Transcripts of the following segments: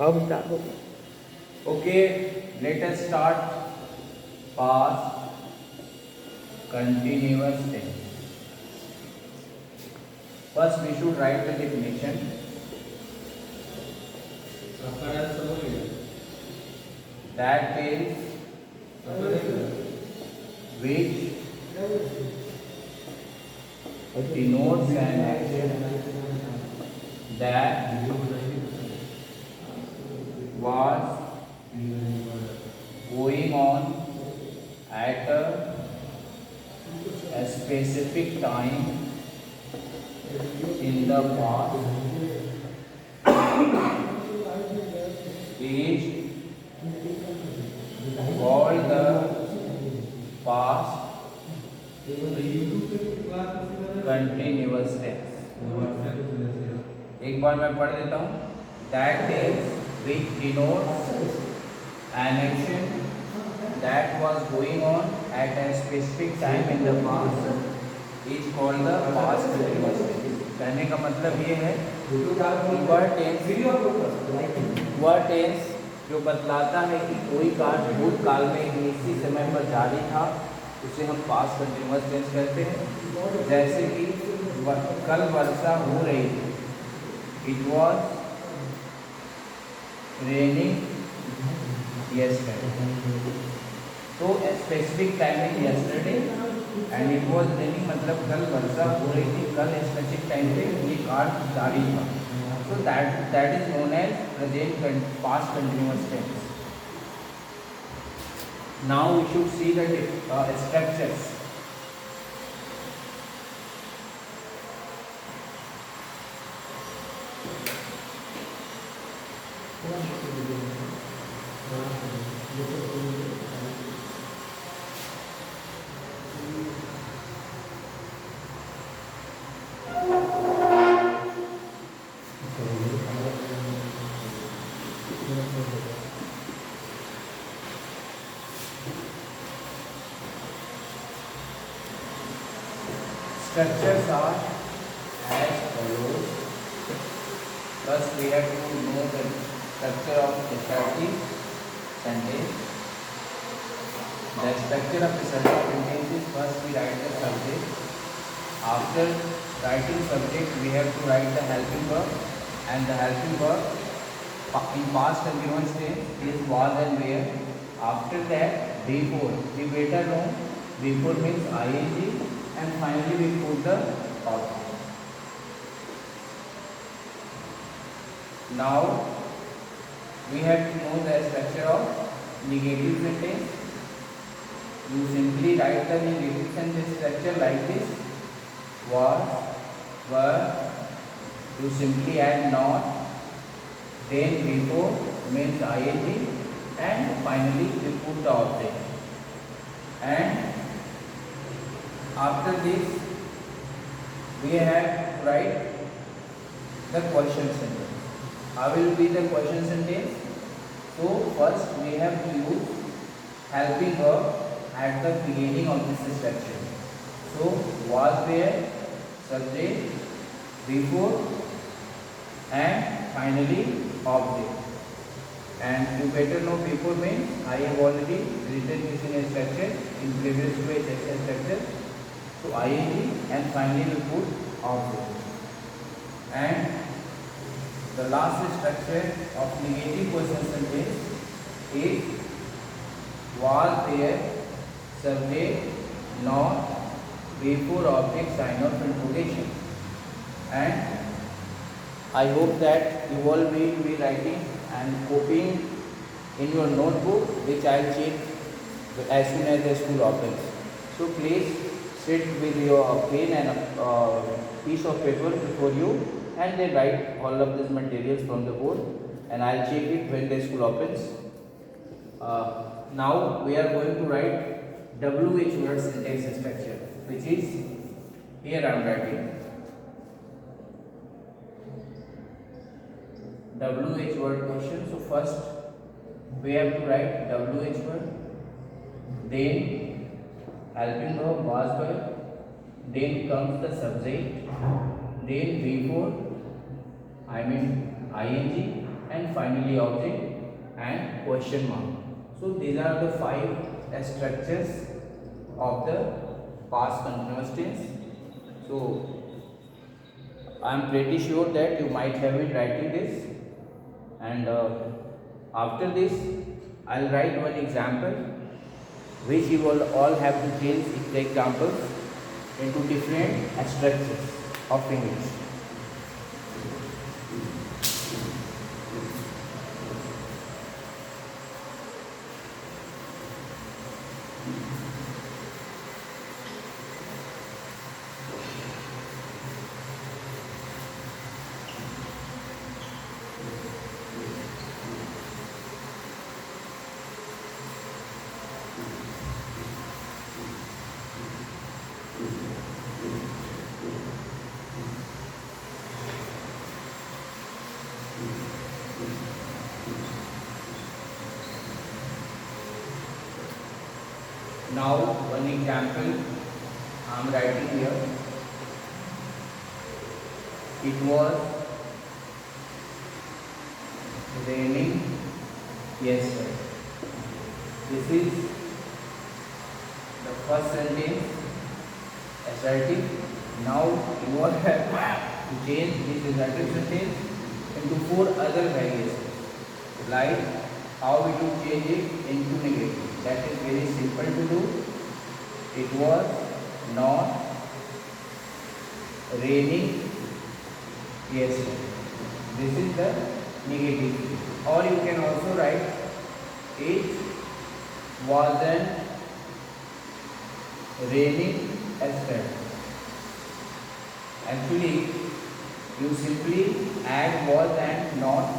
अब स्टार्ट हो। Okay, let us start past continuous tense. First, we should write the definition. That is which denotes an action that was going on at a specific time in the past is called the past continuous tense. एक बार मैं पढ़ देता हूँ. That is which denotes an action that was going on at a specific time in the past is called the past continuous tense. कहने का मतलब ये है वह टेंस जो बतलाता है कि कोई कार्य भूतकाल में निश्चित समय पर जारी था उसे हम पास्ट कंटिन्यूअस टेंस कहते हैं. जैसे कि कल वर्षा हो रही थी. It was raining yesterday. तो specific timing yesterday and it was raining मतलब कल वर्षा हो रही थी. कल स्पेसिफिक टाइम पे ये कार्य जारी था. So that is known as present past continuous tense. Now we should see the structures. Structures are as follows. First, we have to know the structure of assertive sentence. The structure of assertive sentence is first we write the subject. After writing subject, we have to write the helping verb, and the helping verb in past continuous tense is was and where. After that, before. We better know before means ing. And finally we put the object. Now we have to know the structure of negative sentence. You simply write the negative sentence structure like this: was, were. You simply add not, then before means ing, and finally we put the object. And after this, we have to write the question sentence. How will be the question sentence? So first we have to use helping verb at the beginning of this structure. So was there, subject, before, and finally object. And you better know before means I have already written this in a structure in previous way structure. So ing and finally we put object. And the last structure of negative question sentence is was there, subject, not, before object, sign of interrogation. And I hope that you all will be writing and copying in your notebook, which I will check as soon as the school opens. So please sit with your pen and a piece of paper before you, and then write all of these materials from the board, and I'll check it when the school opens. Now we are going to write WH word syntax structure, which is here I am writing WH word question. So first we have to write WH word, then helping verb was verb, then comes the subject, then before ing, and finally object and question mark. So these are the 5 structures of the past continuous tense. So I am pretty sure that you might have been writing this, and after this I'll write one example which you will all have to change the examples into different structures of English. Now one example I am writing here. It was raining yesterday. This is the first sentence assertive. Now you all have to change this assertive sentence into 4 other variations. Like how we to change it into negative. That is very simple to do. It was not raining yesterday. This is the negative. Or you can also write it wasn't raining yesterday. Actually, you simply add was and not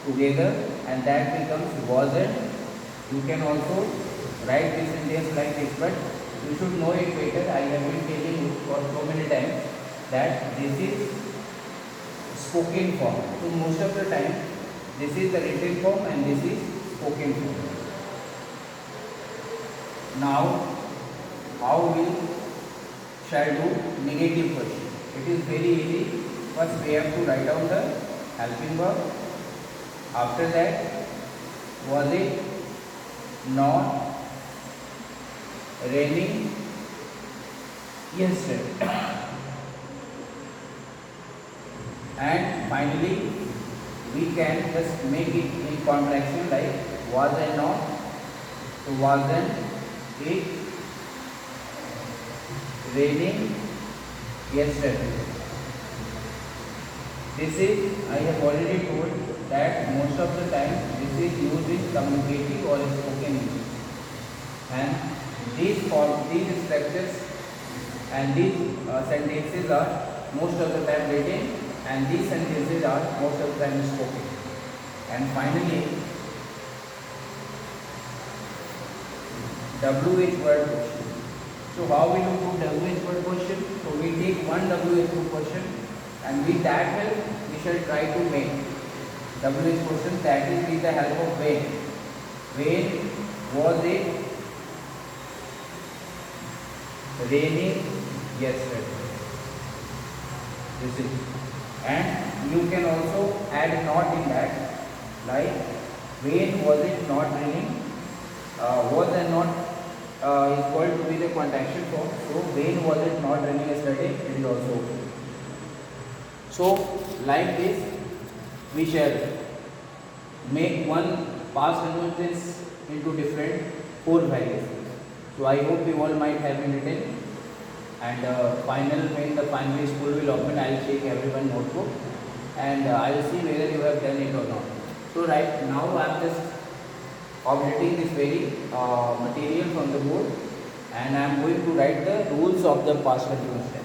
together, and that becomes wasn't. You can also write this sentence like this, but you should know it better. I have been telling you for so many times that this is spoken form. So most of the time this is the written form and this is spoken form. Now how we shall do negative question? It is very easy. First we have to write down the helping verb. After that, was it not raining yesterday? And finally we can just make it in contraction like was and not. So wasn't it raining yesterday? This is, I have already told that most of the time this is used in communicative or spoken English, and these structures and these sentences are most of the time written, and these sentences are most of the time spoken. And finally, WH word question. So how we do WH word question? So we take one WH word question, and with that help we shall try to make WH question, that is with the help of when. When was it raining yesterday? This is, and you can also add not in that, like when was it not raining. Was and not is called to be the contraction form. So when was it not raining yesterday? It is also okay. So like this we shall make one past continuous into different 4 variations. So I hope you all might have been written, and when the final school will open, I will check everyone notebook, and I will see whether you have done it or not. So right now I am just updating this very material from the board, and I am going to write the rules of the past continuous tense.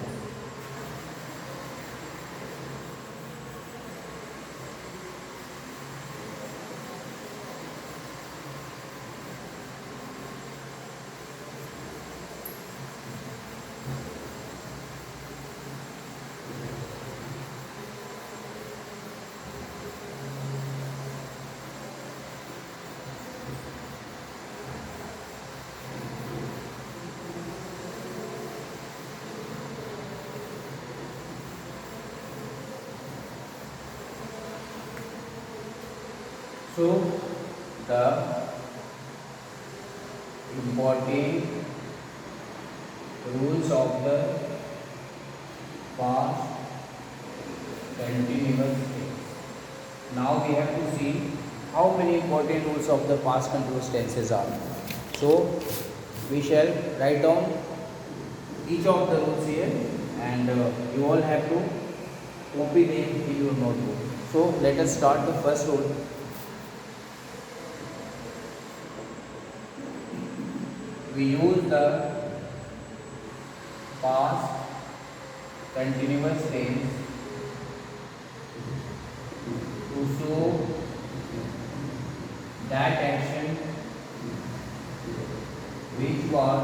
So the important rules of the past continuous tense. Now we have to see how many important rules of the past continuous tenses are. So we shall write down each of the rules here, and you all have to copy them in your notebook. So let us start the first rule. We use the past continuous tense to show that action which was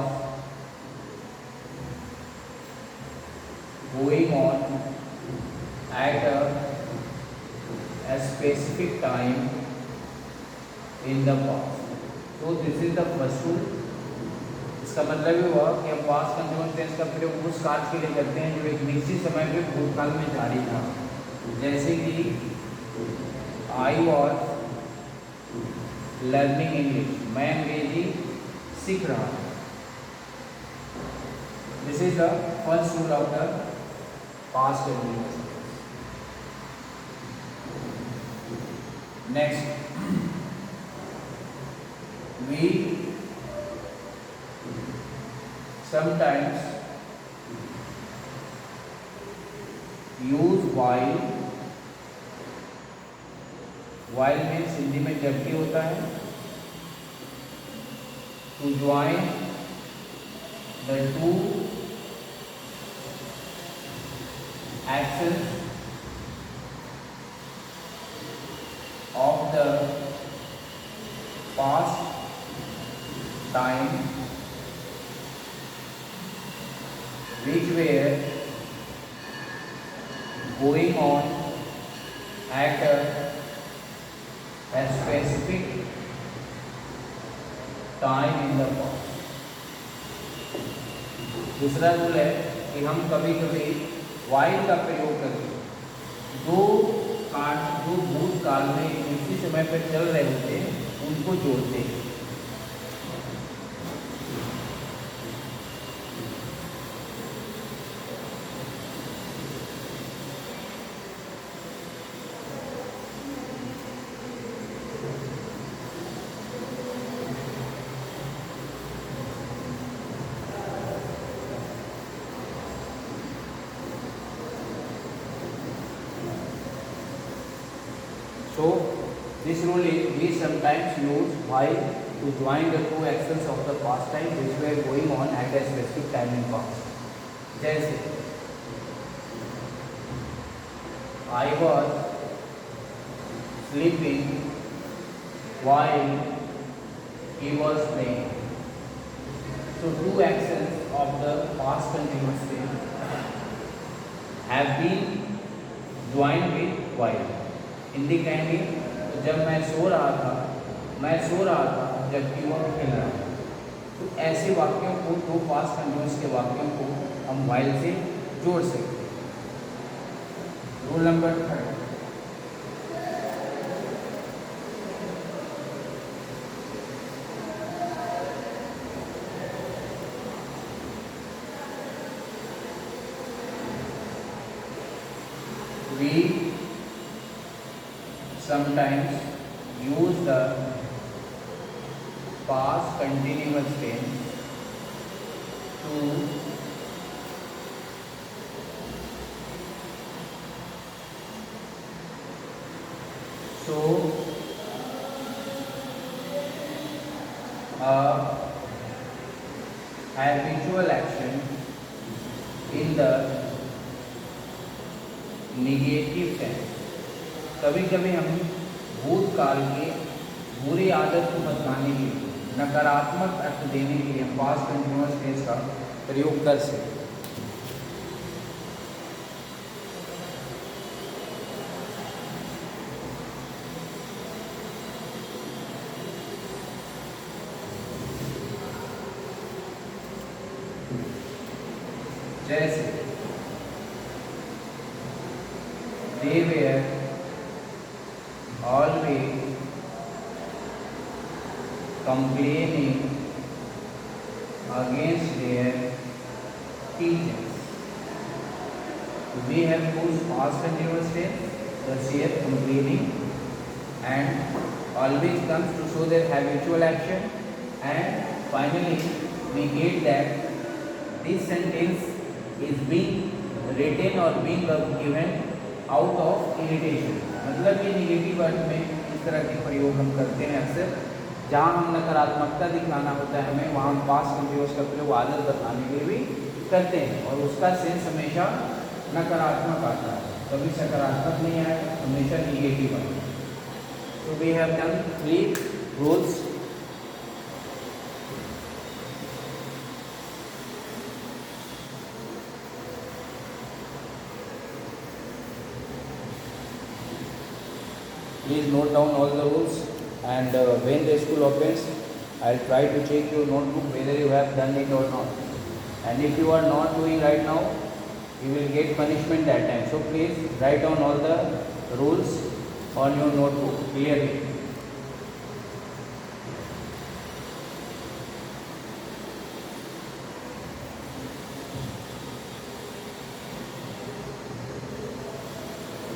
going on at a specific time in the past. So this is the first rule. इसका मतलब ये हुआ कि हम past continuous tense का प्रयोग उस कार्य के लिए करते हैं जो एक निश्चित समय पे भूतकाल में जारी था, जैसे कि आई वॉज लर्निंग इंग्लिश, मैं अंग्रेजी सीख रहा हूँ. This is the first rule of the past continuous. Next, we sometimes use while. while means Hindi में जबकि होता है. to join the two actions of the past time which were going on at a specific time in the past. दूसरा rule है कि हम कभी कभी while का प्रयोग करके जो भूतकाल में इसी समय पर चल रहे होते हैं उनको जोड़ते हैं. So this rule is we sometimes use while to join the two actions of the past time which were going on at a specific time in past. जैसे I was sleeping while he was playing. So two actions of the past continuous tense have been joined with while. Hindi कहेंगे तो जब मैं सो रहा था जबकि वह खेल रहा था. तो ऐसे वाक्यों को, दो पास्ट कंटिन्यूअस के वाक्यों को हम while से जोड़ सकते हैं. Rule number 3, we sometimes use the past continuous tense to show a habitual action in the negative tense. कभी कभी हम भूतकाल के बुरी आदत को बदलाने के लिए, नकारात्मक अर्थ देने के लिए हम पास्ट कंटिन्यूअस टेंस का प्रयोग कर सकते हैं. जैसे they were always complaining against their teachers. So we have used past continuous tense, thus here complaining, and always comes to show their habitual action, and finally we get that this sentence is being written or being given out of irritation. मतलब ये negative अर्थ में इस तरह के प्रयोग हम करते हैं अक्सर, जहाँ हम नकारात्मकता दिखाना होता है हमें, वहाँ हम पास्ट कंटिन्यूअस का प्रयोग आदत बताने के लिए भी करते हैं, और उसका सेंस हमेशा नकारात्मक आता है, कभी सकारात्मक नहीं आएगा, हमेशा निगेटिव आएगा. So we have done 3 rules. Please note down all the rules, and when the school opens, I'll try to check your notebook whether you have done it or not. And if you are not doing right now, you will get punishment that time. So please write down all the rules on your notebook clearly.